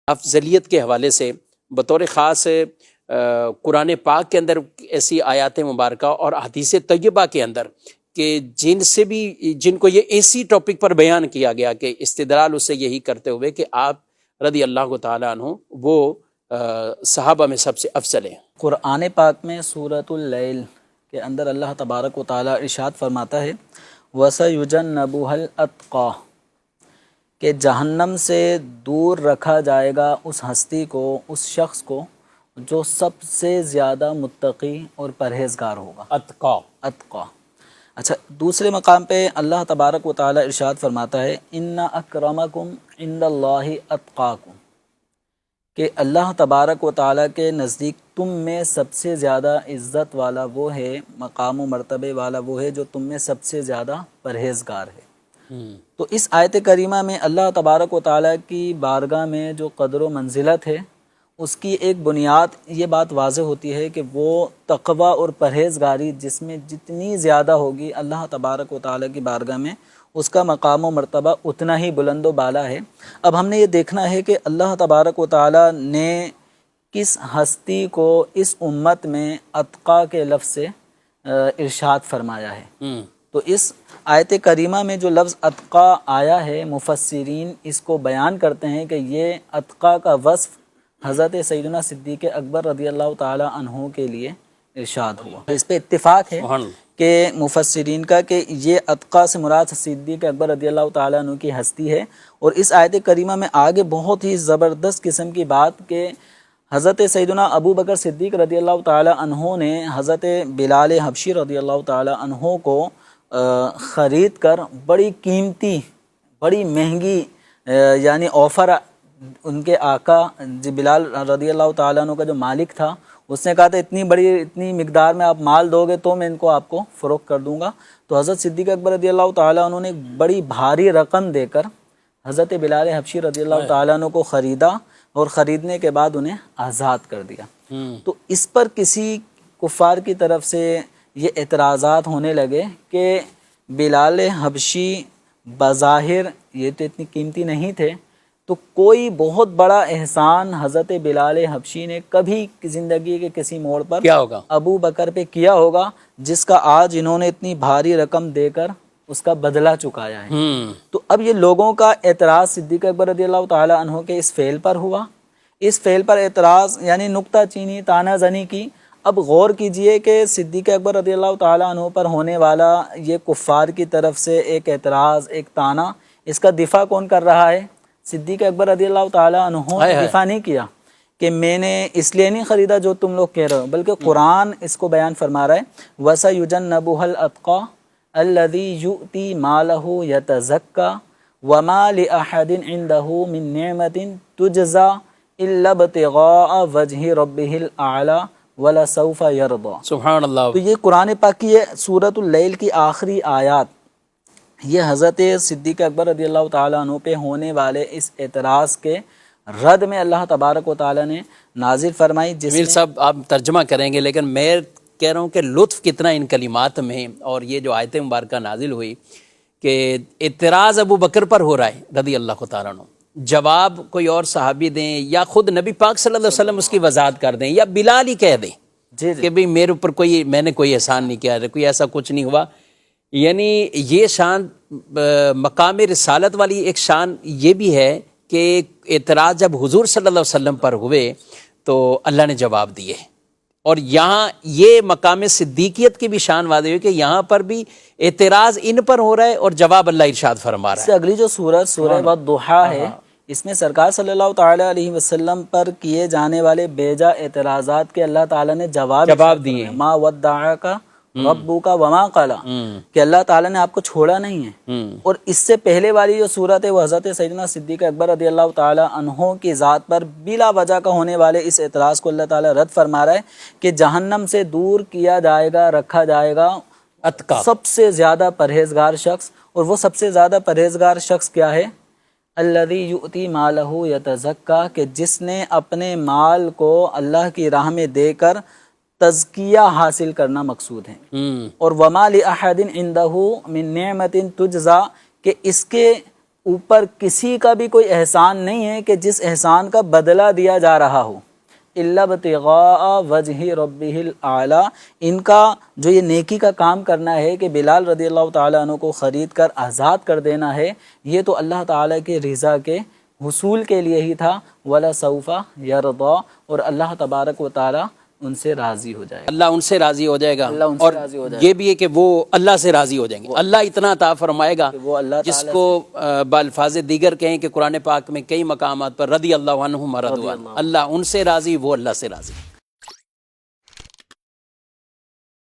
افضلیت کے حوالے سے بطور خاص قرآن پاک کے اندر ایسی آیات مبارکہ اور حدیث طیبہ کے اندر کہ جن کو یہ اسی ٹاپک پر بیان کیا گیا کہ استدلال اس سے یہی کرتے ہوئے کہ آپ رضی اللہ تعالیٰ عنہ وہ صحابہ میں سب سے افضل ہیں۔ قرآن پاک میں سورۃ اللیل کے اندر اللہ تبارک و تعالیٰ ارشاد فرماتا ہے وَسَيُجَنَّبُهَا الْأَتْقَى کہ جہنم سے دور رکھا جائے گا اس ہستی کو، اس شخص کو جو سب سے زیادہ متقی اور پرہیزگار ہوگا۔ اتقا۔ اچھا، دوسرے مقام پہ اللہ تبارک و تعالیٰ ارشاد فرماتا ہے ان اکرمکم عند اللہ اتقاکم کہ اللہ تبارک و تعالیٰ کے نزدیک تم میں سب سے زیادہ عزت والا وہ ہے، مقام و مرتبے والا وہ ہے جو تم میں سب سے زیادہ پرہیزگار ہے۔ تو اس آیت کریمہ میں اللہ تبارک و تعالیٰ کی بارگاہ میں جو قدر و منزلت ہے اس کی ایک بنیاد یہ بات واضح ہوتی ہے کہ وہ تقوی اور پرہیزگاری جس میں جتنی زیادہ ہوگی اللہ تبارک و تعالیٰ کی بارگاہ میں اس کا مقام و مرتبہ اتنا ہی بلند و بالا ہے۔ اب ہم نے یہ دیکھنا ہے کہ اللہ تبارک و تعالیٰ نے کس ہستی کو اس امت میں اتقا کے لفظ سے ارشاد فرمایا ہے۔ تو اس آیت کریمہ میں جو لفظ اتقا آیا ہے مفسرین اس کو بیان کرتے ہیں کہ یہ اتقا کا وصف حضرت سیدنا صدیق اکبر رضی اللہ تعالی عنہ کے لیے ارشاد ہوا۔ اس پہ اتفاق ہے کہ مفسرین کا کہ یہ اتقا سے مراد صدیق اکبر رضی اللہ تعالیٰ عنہ کی ہستی ہے۔ اور اس آیت کریمہ میں آگے بہت ہی زبردست قسم کی بات کہ حضرت سیدنا ابو بکر صدیق رضی اللہ تعالیٰ عنہ نے حضرت بلال حبشی رضی اللہ تعالیٰ عنہ کو خرید کر بڑی قیمتی، بڑی مہنگی یعنی آفر ان کے آقا بلال رضی اللہ تعالیٰ عنہ کا جو مالک تھا اس نے کہا تھا اتنی مقدار میں آپ مال دو گے تو میں ان کو آپ کو فروخت کر دوں گا۔ تو حضرت صدیق اکبر رضی اللہ تعالیٰ عنہ نے بڑی بھاری رقم دے کر حضرت بلال حبشی رضی اللہ تعالیٰ عنہ کو خریدا اور خریدنے کے بعد انہیں آزاد کر دیا۔ تو اس پر کسی کفار کی طرف سے یہ اعتراضات ہونے لگے کہ بلال حبشی بظاہر یہ تو اتنی قیمتی نہیں تھے، تو کوئی بہت بڑا احسان حضرت بلال حبشی نے کبھی زندگی کے کسی موڑ پر کیا ہوگا ابو بکر پہ کیا ہوگا جس کا آج انہوں نے اتنی بھاری رقم دے کر اس کا بدلہ چکایا ہے۔ تو اب یہ لوگوں کا اعتراض صدیق اکبر رضی اللہ تعالیٰ عنہ کے اس فعل پر ہوا۔ اس فعل پر اعتراض یعنی نکتہ چینی، تانہ زنی کی۔ اب غور کیجئے کہ صدیق اکبر رضی اللہ تعالیٰ عنہ پر ہونے والا یہ کفار کی طرف سے ایک اعتراض، ایک تانہ، اس کا دفاع کون کر رہا ہے؟ صدیق اکبر رضی اللہ تعالیٰ عنہ دفاع نہیں کیا کہ میں نے اس لیے نہیں خریدا جو تم لوگ کہہ رہے ہو، بلکہ قرآن اس کو بیان فرما رہا ہے وَسَيُجَنَّبُهَا الْأَتْقَى الَّذِي يُؤْتِي مَالَهُ يَتَزَكَّى وَمَا لِأَحَدٍ عِندَهُ مِن نِعْمَةٍ تُجْزَى إِلَّا ابْتِغَاءَ وَجْهِ رَبِّهِ الْأَعْلَى وَلَسَوْفَ يَرْضَى۔ سبحان اللہ۔ تو یہ قرآن پاک کی سورۃ اللیل کی آخری آیات یہ حضرت صدیق اکبر رضی اللہ تعالیٰ عنہ پہ ہونے والے اس اعتراض کے رد میں اللہ تبارک و تعالیٰ نے نازل فرمائی۔ جمیل صاحب آپ ترجمہ کریں گے، لیکن میں کہہ رہا ہوں کہ لطف کتنا ان کلمات میں، اور یہ جو آیت مبارکہ نازل ہوئی کہ اعتراض ابو بکر پر ہو رہا ہے رضی اللہ تعالیٰ عنہ، جواب کوئی اور صحابی دیں یا خود نبی پاک صلی اللہ علیہ وسلم اس کی وضاحت کر دیں یا بلال ہی کہہ دیں کہ بھئی میرے اوپر میں نے کوئی احسان نہیں کیا، کوئی ایسا کچھ نہیں ہوا۔ یعنی یہ شان مقام رسالت والی ایک شان یہ بھی ہے کہ اعتراض جب حضور صلی اللہ علیہ وسلم پر ہوئے تو اللہ نے جواب دیے، اور یہاں یہ مقام صدیقیت کی بھی شان واضح ہوئی کہ یہاں پر بھی اعتراض ان پر ہو رہا ہے اور جواب اللہ ارشاد فرما رہا ہے۔ اس سے اگلی جو سورہ والضحیٰ ہے اس میں سرکار صلی اللہ تعالیٰ علیہ وسلم پر کیے جانے والے بیجا اعتراضات کے اللہ تعالیٰ نے جواب دیے۔ ما ودعک ربک وما قلی کہ اللہ تعالیٰ نے آپ کو چھوڑا نہیں ہے۔ اور اس سے پہلے والی جو صورت ہے وہ حضرت سیدنا صدیق اکبر رضی اللہ تعالیٰ عنہ کی ذات پر بلا وجہ کا ہونے والے اس اعتراض کو اللہ تعالیٰ رد فرما رہا ہے کہ جہنم سے دور کیا جائے گا، رکھا جائے گا سب سے زیادہ پرہیزگار شخص۔ اور وہ سب سے زیادہ پرہیزگار شخص کیا ہے؟ الذی یؤتی مالہ یتزکیٰ کہ جس نے اپنے مال کو اللہ کی راہ میں دے کر تزکیہ حاصل کرنا مقصود ہے۔ اور وما لأحد عنده من نعمت تجزا کہ اس کے اوپر کسی کا بھی کوئی احسان نہیں ہے کہ جس احسان کا بدلہ دیا جا رہا ہو، الا ابتغاء وجہ ربہ الاعلی، ان کا جو یہ نیکی کا کام کرنا ہے کہ بلال رضی اللہ تعالیٰ عنہ کو خرید کر آزاد کر دینا ہے، یہ تو اللہ تعالیٰ کے رضا کے حصول کے لیے ہی تھا، وَلَسَوْفَ يَرْضَى، اور اللہ تبارک و تعالیٰ ان سے راضی ہو جائے گا، اللہ ان سے راضی ہو جائے گا، اللہ ان سے اور راضی ہو جائے یہ بھی ہے کہ وہ اللہ سے راضی ہو جائیں گے، اللہ اتنا عطا فرمائے گا وہ اللہ جس تعالیٰ کو بالفاظ دیگر کہیں کہ قرآن پاک میں کئی مقامات پر رضی اللہ عنہم ورضوا عنہ، اللہ ان سے راضی، وہ اللہ سے راضی۔